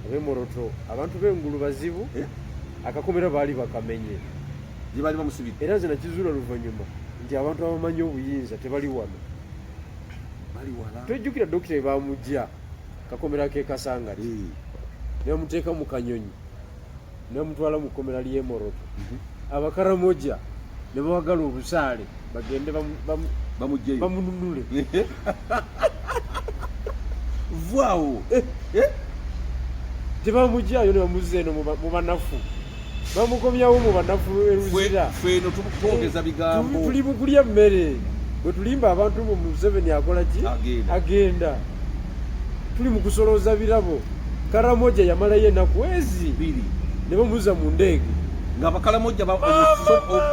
abe Moroto abantu b'engulu bazibu akakomera baali bakamenye gye baali bamusibidde era nze nakizuula luvannyuma nti abantu abamanyi obuyinza tebali wano twejjukira dokita bamujja kakomera ke Kasangati ne bamuteeka mu kanyonyi ne bamutwala mu kkomera ly'e Moroto abakaramoja ne bawagala obusaale bagende bamununule vaawo tebamugjayo ne bamuzza eno mu banafu bamukomyawo mu banafu eruzira feno twogeza bigambo tuli mu kulya mmere bwe tulimba abantu mu Museveni akola ki agenda tuli mu kusolooza birabo Karamoja yamalayo ennaku ezi ne bamuzza mu ndeege nga Bakaramoja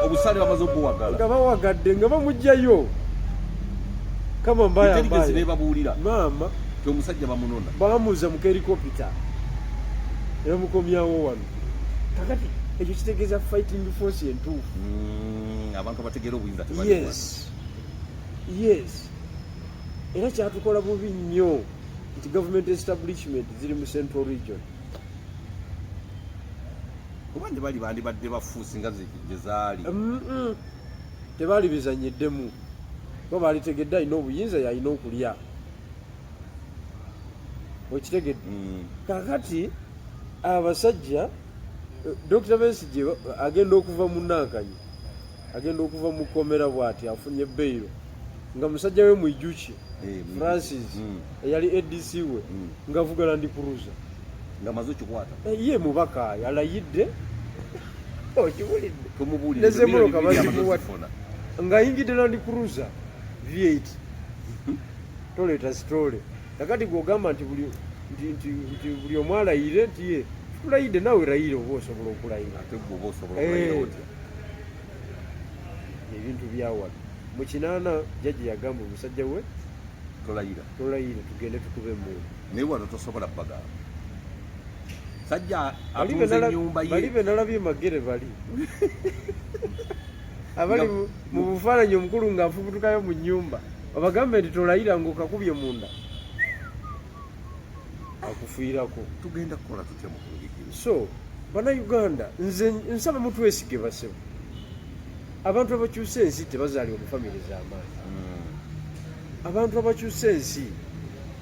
obusaale bamaze obuwagala nga bawagadde nga bamugjayo kama mbaya ne babuulira maama omusajja bamunona bamuzza mu helikopita ne bamukomyawo wano kakati ekyo kitegeeza fighting force entuufu abantu abategeera obuyinza yes era kyatukola bubi nnyo nti government establishment ziri mu Central Region oba nje bali bandibadde bafuusi nga gye zaali tebaali bizanyiddemu bo baalitegedde alina obuyinza yalina okulya okitegedde kakati abasajja Dr. Besigye agenda okuva mu Nankanyi agenda okuva mu kkomera bw'ati afunye bbeiro nga musajja we Mwijuki Francis eyali ADC we ngavuga Land Cruiser nga mazo kikwata ye mubaka yalayidde okiwulidde tumubulire nezemuloka bazimuwata nga yingidde Land Cruiser V8 toleeta sitole kakati gwogamba nti buli omu alayire nti ye tulayidde nawe rayire oba osobola okulayira ebintu byawala mu kinaana jjajja yagamba omusajja we tolayira tugende tukube emmundu naye wano tosobola bagamba sajja atunze ennyumba ye bali benalabye magere bali abali mu bufaananyi omukulu ng'afubutukayo mu nnyumba abagambe nti tolayira ng'okakubye munda akufiirako tugenda kukola tutya mu kulugigiro so bannayuganda nze nsaba mutwesige basebo abantu abakyusa ensi tebazaalibwa mu famire z'amaanyi abantu abakyusa ensi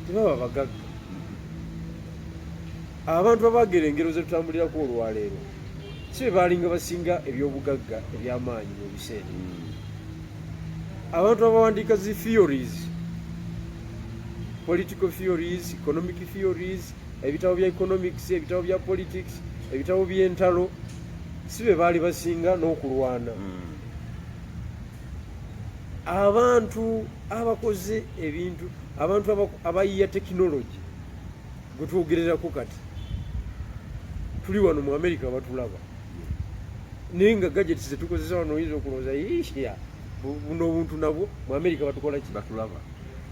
tebaba bagagga abantu abagera engero ze tutambulirako olwaleero si be baalinga basinga ebyobugagga eby'amaanyi mu biseera abantu abawandiika zi theories political theories economic theories ebitabo bya economics ebitabo bya politics ebitabo by'entalo si be baali basinga n'okulwana abantu abakoze ebintu abantu abayiya tekinologi gwe twogererako kati tuli wano mu America batulaba naye nga gadgets zetukozesa wano oyinza okulowooza isya buno obuntu nabwo mu America batukola ki batulaba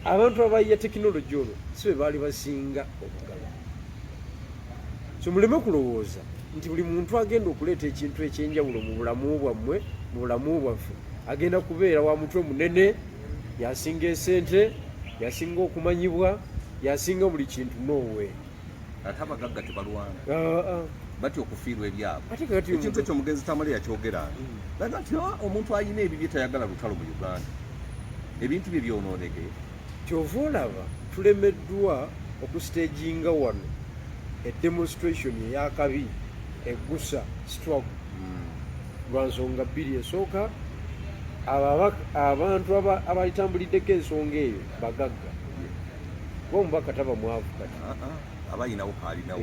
abantu abayiya tekinologi olwo si be baali basinga okugaba so muleme kulowooza nti buli muntu agenda okuleeta ekintu ekyenjawulo mu bulamu bwammwe mu bulamu bwaffe agenda kubeera wa mutwe munene yasinga esente yasinga okumanyibwa yasinga buli kintu nowe ate abagagga tebalwana batya okufiirwa ebyabwe ekintu ekyo omugenzi Tamale yakyogera laga nti omuntu ayina ebibye tayagala lutalo mu Uganda ebintu bye byonooneke kyova olaba tulemeddwa okustaginga wano edemonstration eyakabi eggusa struggle lwa nsonga bbiri esooka abantu abalitambuliddeko ensonga eyo bagagga kuba omubaka taba mwavu kati aba ayinawo kaalinawo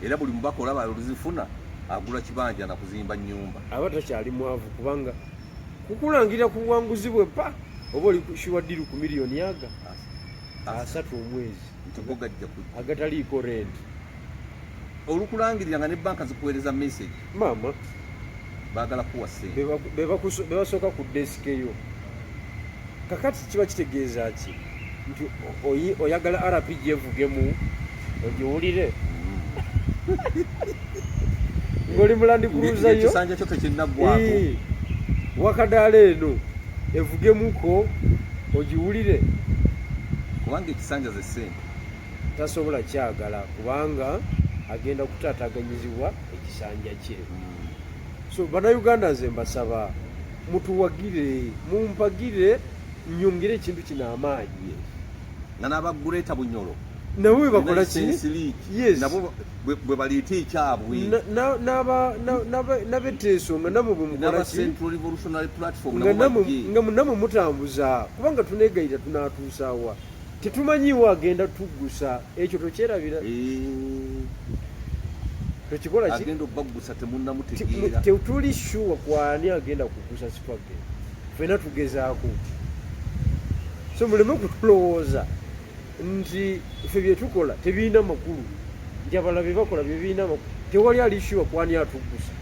era buli mubaka olaba oluzifuna agula kibanja nakuzimba nnyumba aba takyali mwavu kubanga kukulangira ku buwanguzi bwe pa oba oli shiwaddiru ku miliyoni aga 3 omwezi agataliiko renti olukulangirira nga ne banka zikuweereza message maama baagala kuwa ssente bebasooka ku desike yo kakati kiba kitegeeza ki nti oyagala RPG evugemu ogiwulire ng'oli mu Land Cruiser yo ekisanja kyo tekinnaggwako wakadaala eno evugemuko ogiwulire kubanga ekisanja ze ssente tasobola kyagala kubanga agenda kutaataganyizibwa ekisanja kye so bannayuganda nze mbasaba mutuwagire mumpagire nyongere ekintu kino amaanyi nga n'abaguleeta bunyolo nabo bakola ki nabo bwe baliita ekyabwe n'abeteeso nga namwe bwe mukola nga namwe mutambuza kubanga tuneegayira tunaatuusaawa tetumanyiwo agenda tuggusa ekyo tokyerabira tokikola ki agenda obaggusa temunnamutegeera tetuli shuwa kwani agenda kuggusa sitwagge fena tugezaako so muleme kutulowooza nti ffe byetukola tebiina makulu nti abalala bye bakola byebiina makulu tewali alishuwa kwani atuggusa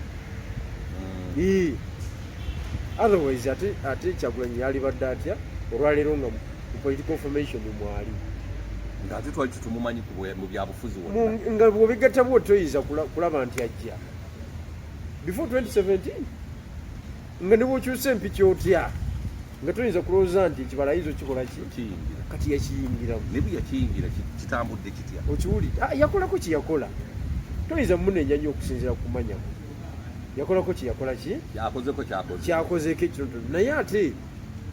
otherwise ate Kyagulanyi yalibadde atya olwaleero nga mu political formation mwali ng'ate twali tetumumanyi mu byabufuzi nga bwobigatta bwo toyinza kulaba nti ajja before 2017 nga ne bwokyusa empiki otya nga toyinza kulowooza nti ekibalayizo kikola ki kati yakiyingiramu ne bwe yakiyingira kitambudde kitya okiwulire yakolako kyeyakola toyinza munenya nnyo okusinziira ku kumanyamu yakolako kyeyakola ki kyakozeeko ekitonotono naye ate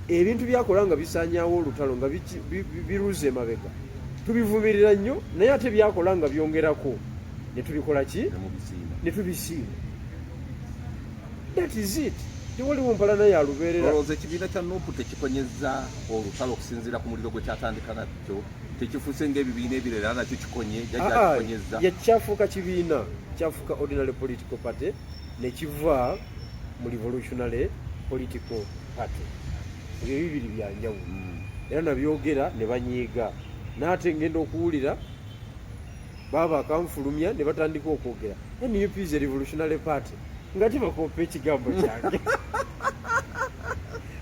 ebintu byakola nga bisaanyaawo olutalo nga biruuza emabega tubivumirira nnyo naye ate byakola nga byongerako ne tubikola ki ne tubisiima that is it tiwaliwo mpalana ya lubeerera. Olowooza ekibiina kya Nuupu tekikonyezza olutalo okusinziira ku muliro gwe kyatandika nakyo tekifuuse ng'ebibiina ebirala nakyo kikonye jajjakikonyezza yakyafuuka kibiina kyafuuka ordinary political party ne kiva mu revolutionary political party. Ebyo bibiri byanjawulo era nabyogera ne banyiiga n'ate ngenda okuwulira baba akanfulumya ne batandika okwogera NUP is a revolutionary party nga tibakopa ekigambo kyange.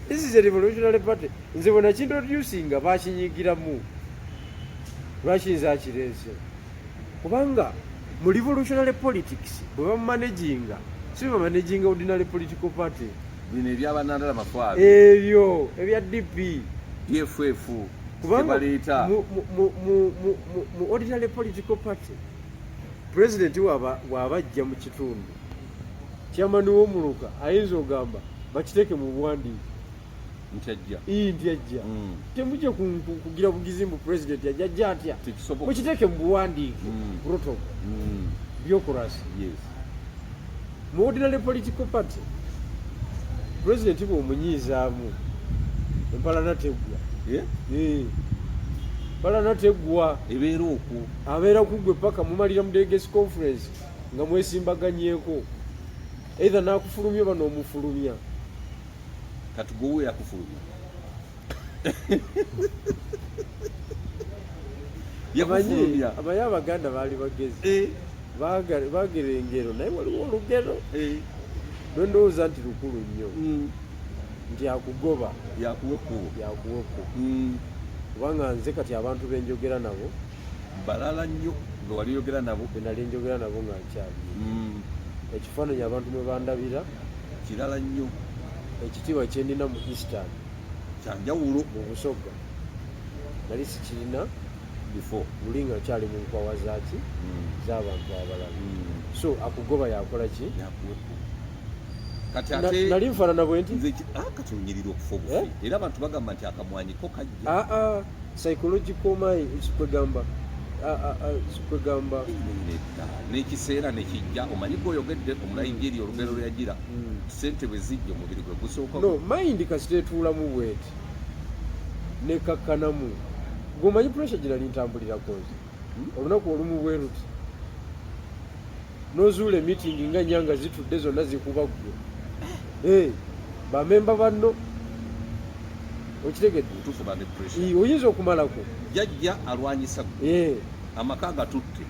This is a revolutionary party. Nze bwe nakintroducinga bakinyigiramu lwaki nze akireese kubanga mu revolutionary politics bwe bamumanaginga si bamanaginga ordinary political party. bino ebyabanandala mafwaro ebyo ebya DP DFF kubanga baleeta mu ordinary political party president wabajja mu kitundu chairman w'omuluka ayinza ogamba bakiteeke mu buwandiike nti ajja temujja kugira bugizi mu president yajja atya mukiteeke mu buwandiike protocol bureaucracy. Mu ordinary political party president bw'omunyizaamu empalana teggwa empalana teggwa ebeera okwo abeera kuggwe paka mumalira mu delegates conference nga mwesimbaganyeeko either naakufulumya oba n'omufulumya kati gwe yakufulumya yakufulumya. Abaye Abaganda baali bagezi baagera engero naye waliwo olugero lwendowooza nti lukulu nnyo nti akugoba yakuwa ekkubo kubanga nze kati abantu benjogera nabo balala nnyo nga wali yogera nabo benali njogera nabo nga nkyali ekifaananyi abantu mwe bandabira kirala nnyo ekitiibwa kyendina mu Eastern kyanjawulo mu Busoga nali sikirina before luli nga kyali mu nkwawa zaaki z'abantu abalala so akugoba yakola ki kati ate nali nfaanana bwe nti kati onyirira okufa obufi era abantu bagamba nti akamwanyiko kajja psychological mind sikwegamba n'ekiseera nekijja omanyi gweoyogedde omulayingeri olugero lweyagira sente bwe zijja omubiri gwe gusooka no mind kasiteetuulamu bweti nekakkanamu gweomanyi pressure girali ntambulirako nze olunaku olumu bwe ruti nozuula emitingi nga nyanga zitudde zonna zikuba ggwe bamemba banno okitegedde oyinza okumalako jajja alwanyisa amaka gatutte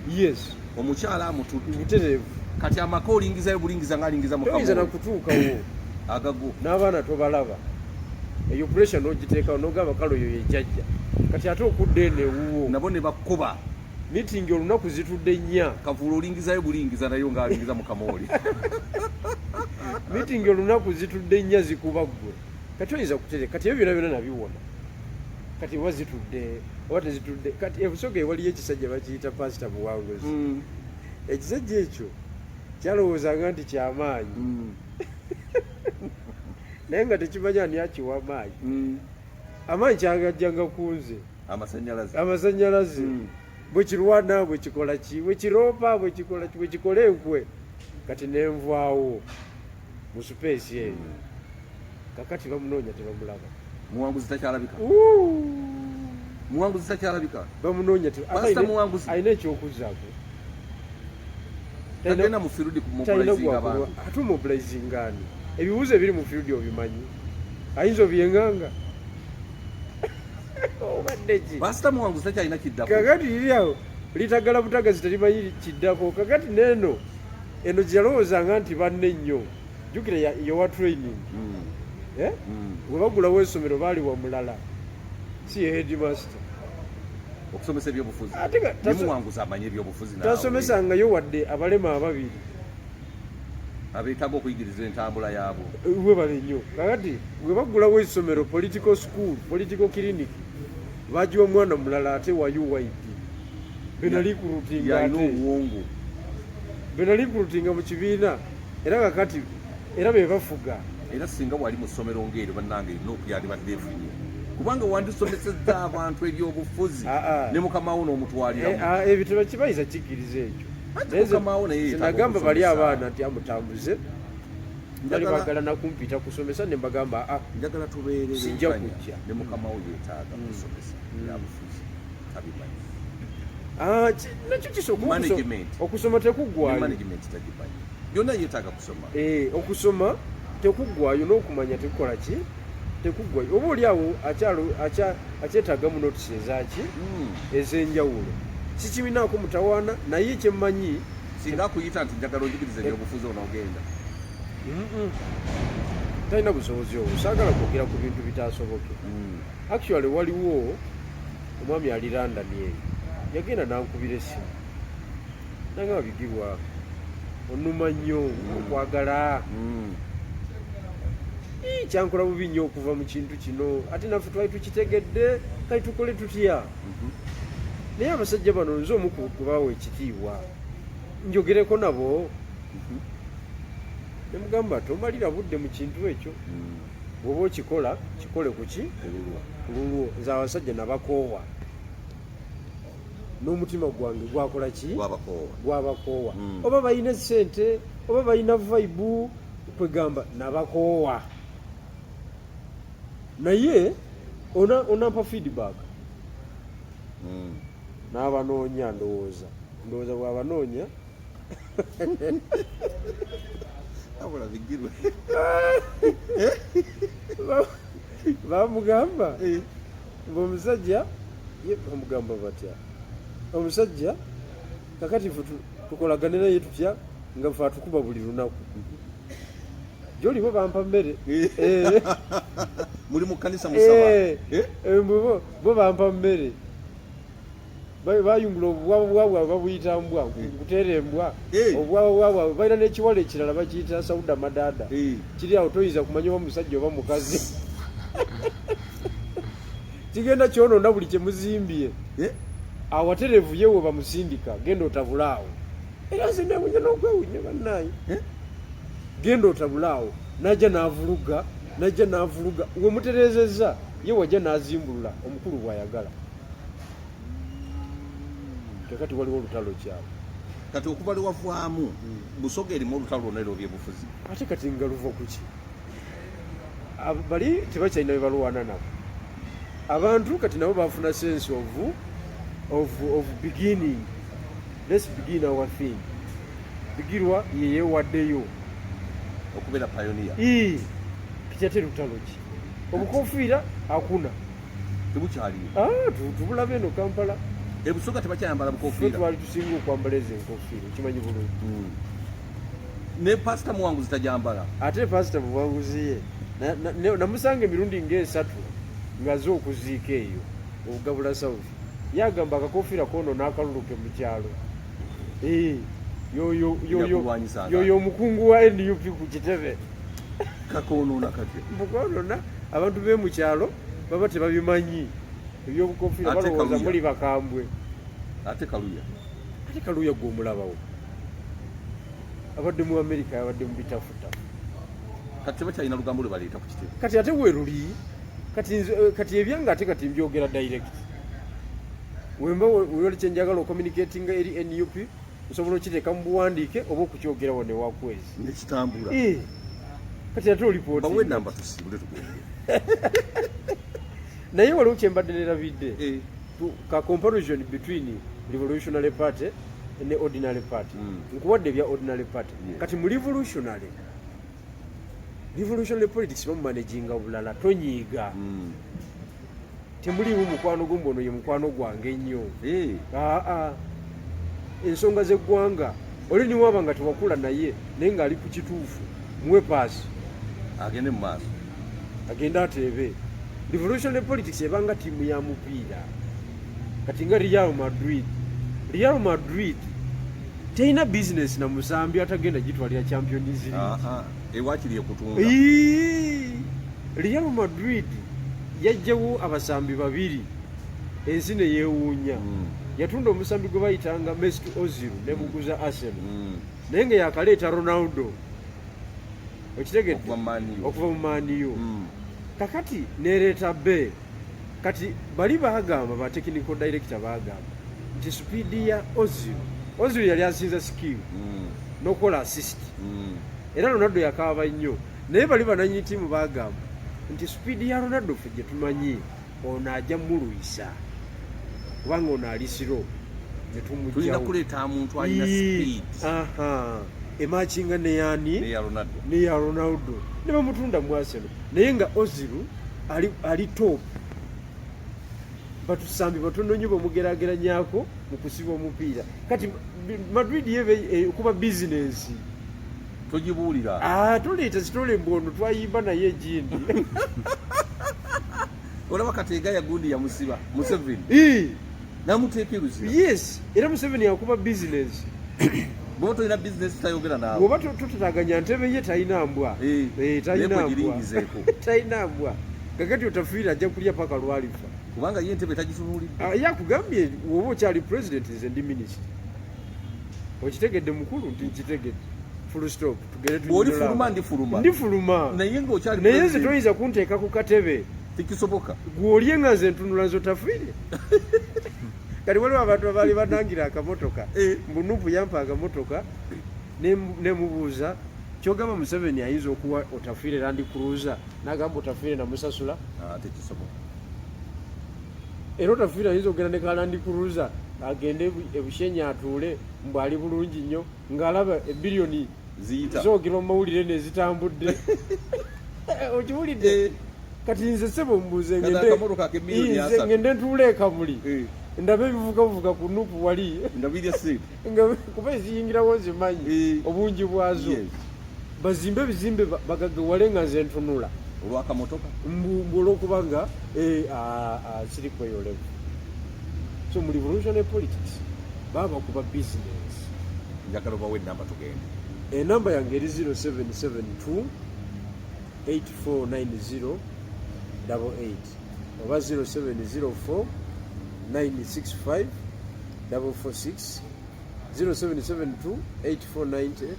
omukyala amututte butereevu kati amaka olingizayo bulingiza ngaalingiza mukamoyinza nakutuukawo agago n'abaana tobalaba eyo pressure n'ogiteekawo n'ogamba kale oyo yejjajja kati ate okudda eno ewuwo nabo ne bakkuba mitingi olunaku zitudde nnya kavuula olingizayo bulingiza nayo ngaalingiza mukamooli mitingi olunaku zitudde nnya zikuba ggwe kati oyinza kutereka kati ebyo byonna byonna nabiwona kati oba zitudde oba tezitudde kati ebusoga ewaliyo ekisajja bakiyita pasita buwanguzi ekisajja ekyo kyalowoozanga nti kyamaanyi naye nga tekimanya ani akiwa amaanyi amaanyi kyagajjanga ku nze amasanyalaze bwekirwana bwekikola ki bwekiroopa bwekikola ki bwekikola enkwe kati nenvaawo mu supeesi eyo kakati bamunoonya tebamulaba muwanguzi takyalabika bamunoonya alina ekyokuzaako tagenda mu field kummobilizinga abantu ate mobilizingani ebibuuzo ebiri mu field obimanyi ayinza obyenganga obadde ki basita muwanguzi takyalina kiddako kakati liryawo litagala butagazi talimanyi kiddako kakati neeno eno gyeyalowoozanga nti banne nnyo jjukira yowa training bwe bagulawo essomero baali wamulala si ye headmaster okusomesa ebyobufuzi muwanguzi amanye ebyobufuzi tasomesangayo wadde abalema ababiri abeetaaga okuyigiriza entambula yaabo we bali nnyo kakati bwe bagulawo essomero political school political clinic bajiwa omwana mulala ate wa UYD yalina obuwongo benalikurutinga mu kibiina era kakati era be bafuga era singa wali mu ssomero ng'eryo bannange erina okulyalibadde efunye kubanga wandisomesezza abantu ebyobufuzi ne mukamawo n'omutwaliramu ebyo tebakibayiza kikkiriza ekyo nagamba bali abaana nti amutambuze bali bagala nakumpita kusomesa ne mbagamba njagala tubeerere sijja kujja ne mukama wo yeetaaga kusomesa yabufuzi tabimanyi nakyo kisobola management okusoma tekuggwayo management tagimanyi yonna yeetaaga kusoma okusoma tekuggwayo n'okumanya tekukola ki tekuggwayo oba oli awo akyetaaga mu notisi ezaki ez'enjawulo sikibinaako mutawaana naye kyemmanyi singa akuyita nti njagala onjigirize ebyobufuzi onoogenda talina busobozi obwo saagala kwogera ku bintu bitaasoboke actually waliwo omwami ali London eyo yagenda nankubira essimu nanga Bigirwa onuma nnyo okwagala kyankola bubi nnyo okuva mu kintu kino ate naffe twali tukitegedde kali tukole tutya naye abasajja bano nze omu kubaawa ekitiibwa njogereko nabo nemugamba tomalira budde mu kintu ekyo bwoba okikola kikole kuki kululwo nze abasajja nabakoowa n'omutima gwange gwakola ki gwabakoowa oba balina sente oba balina vaibu kwegamba nabakoowa naye onampa feedback n'abanoonya ndowooza bw'abanoonya abula Bigirwa bamugamba ng'omusajja bamugamba batya omusajja kakati fe tukolagane naye tutya nga fe atukuba buli lunaku gyoli bo bampa mmere muli mu kkanisa musaba bo bampa mmere bayungula obubwabwa bwabwe babuyita mbwa nkuteera embwa obubwabwa bwabwe balina n'ekiwala ekirala bakiyita Sauda Madada kiri awo toyinza kumanya oba musajja oba mukazi kigenda kyonoona buli kyemuzimbye awaterevu yewe bamusindika genda otabulaawo era nze neewunya n'okwewunya bannaayi genda otabulaawo najja n'avuluga wemutereezezza ye wajja n'azimbulula omukulu bw'ayagala kakati waliwo olutalo kyabo kati okuva lwavaamu Busoga erimu olutalo lwonna eby'obufuzi ate kati nga luva kuki bali tebakyalina bye balwana nabo abantu kati nabo bafuna sense of beginning. Let's begin our thing. Bigirwa yeyewaddeyo okubeera pioneer kikyate lutalo ki obukofiira akuna tebukyaliyo tubulabe eno Kampala Busoga tebakyayambala bukofiira twali tusinga okwambala ezo enkofiira okimanyi bulungi ne pasita Muwanguzi tajambala ate pasita Muwanguzi ye namusanga emirundi ng'esatu ngaze okuziika eyo obugabula South yagamba akakofiira kono n'akaluluke mu kyalo yoyo omukungu wa NUP ku kitebe kakonoona kati mukonoona abantu be mu kyalo baba tebabimanyi ebyobukofiira balowooza muli bakambwe ate kaluya gw'omulabawo abadde mu Amerika abadde mu bitafuta kati tebakyalina lugambo lwe baleeta ku kitebe kati ate weruli kati ebyange ate kati mbyogera direct wemba weyoli kyenjagala ocommunicatinga eri NUP osobola okiteeka mu buwandiike oba okukyogera wane wakwezi nekitambula kati ate olipooti bawe namba tusibule tugende naye waliwo kyembadde nerabidde ka comparison between revolutionary party ne ordinary party nkuwadde ebya ordinary party kati mu revolutionary politics bamumanaginga bulala tonyiiga temuliimu mukwano gumbu ono ye mukwano gwange ennyo ensonga z'eggwanga oli niwaba nga tewakula naye naye ng'ali ku kituufu muwe paasi agende mu maaso agende ateebe revolutionary politics ebanga ttiimu ya mupiira kati nga Real Madrid terina bizinesi na musambi atagenda gitwalira Champions League ewakiri ekutunga Real Madrid yajjawo abasambi babiri ensi ne yeewuunya yatunda omusambi gwe bayitanga Mesut Ozil ne muguza Arsenal naye nga yakaleeta Ronaldo okitegedde okuva mu maniyo kakati nereeta be kati bali bagamba ba technical director bagamba nti speedi ya Ozil yali asinza skill n'okola assist era Ronaldo yakaaba nnyo naye bali bananyini ttiimu bagamba nti sipiidi ya Ronaldo ffe gye tumanyi ono ajja muluyisa kubanga ono ali siro tulina kuleeta muntu alina speed emakinga neyani neya Ronaldo ne bamutunda mu Arsenal naye nga Ozil ali top batusambi batono nnyo bamugerageranyako mu kusiba omupiira kati Madrid yebe kuba business togibuulira tuleeta sitole mbono twayimba naye egindi olaba Kateega yagundi yamusiba Museveni namuteeka eruziba yes era Museveni yakuba business bw'oba tolina bizinesi tayogera naawe bw'oba tutaganya ntebe ye talina mbwa talina mbwa kakati otafiira ajja kulya paka lwalifa kubanga ye entebe tagitunuulidde yakugambye woba okyali president nze ndi minisita okitegedde mukulu nti nkitegedde full stop bw'oli fuluma ndi fuluma naye ng'okyali naye nze toyinza kunteeka ku katebe tekisoboka gw'olye nga nze ntunula nze otafiire kati waliwo abantu abaali banangira akamotoka mbunupu yampa akamotoka nemubuuza kyogamba Museveni ayinza okuwa otafiire Land Cruiser nagamba otafiire namusasula tekisoboka era otafiire ayinza okugenda ne ka Land Cruiser agende ebushenyi atuule mbu ali bulungi nnyo ng'alaba ebiliyoni zoogera mu mawulire nezitambudde okiwulidde kati nze sebo mbuuze ngende ntuule ekamuli ndabe bivuga ku nupu wali kuba eziyingirawo zimanyi obungi bwazo bazimbe ebizimbe bagagewale nga nze ntunula olwakamotoka mbu olwokubanga siri kweyolevu so mu revolutionary politics baba kuba business njagala obawe enamba tugende enamba yange eri 0772 8490 88 oba 0704 965 446 0772 8490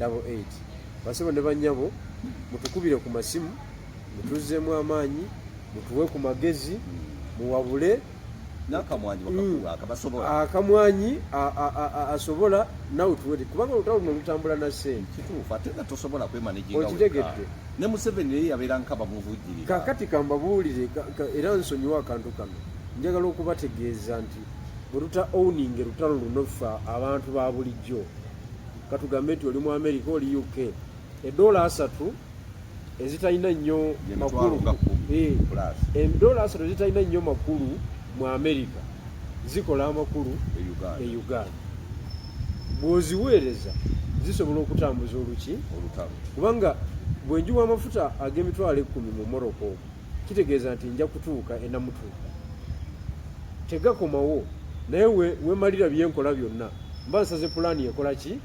88 basebo ne banyabo mutukubire ku masimu mutuzeemu amaanyi mutuwe ku magezi muwabule akamwanyi asobola nawe tuwete kubanga olutalo luno lutambula na ssente kituufu ate nga tosobola kwemanaginga okitegedde ne Museveni naye yabeera nkaba muvujjirira kakati kambabuulire era nsonyiwa akantu kano njagala okubategeeza nti bwe tuta owning lutalo luno ffe abantu ba bulijjo katugambe nti oli mu America oli UK $3 ezitalina nnyo makulu $3 ezitalina nnyo makulu mu America zikola amakulu e Uganda bw'oziweereza zisobola okutambuza olutalo kubanga bwe njuwa amafuta ag'emitwalo 10 mu Morocco kitegeeza nti nja kutuuka enamutuuka tegakomawo naye wemalira byenkola byonna mba nsaze pulaani ekola ki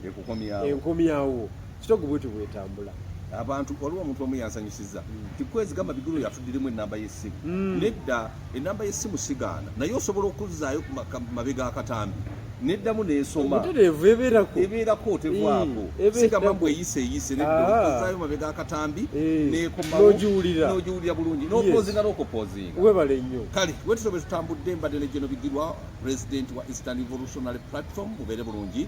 enkomyawo sitogo bweti bwetambula abantu waliwo omuntu omu yansanyusiza tikwezigamba bigulu yatuddiremu enamba y'essimu nedda enamba y'essimu sigaana naye osobola okuzzaayo mabega akatambi neddamu n'esoma ebeerako tevako sigamba bweyise neddaozaayo mabega akatambi n'ogiwulira bulungi n'opozinga n'okupozinga webale nnyo kale wetusobe tutambudde mbadde ne General Bigirwa president wa Eastern Revolutionary Platform mubeere bulungi.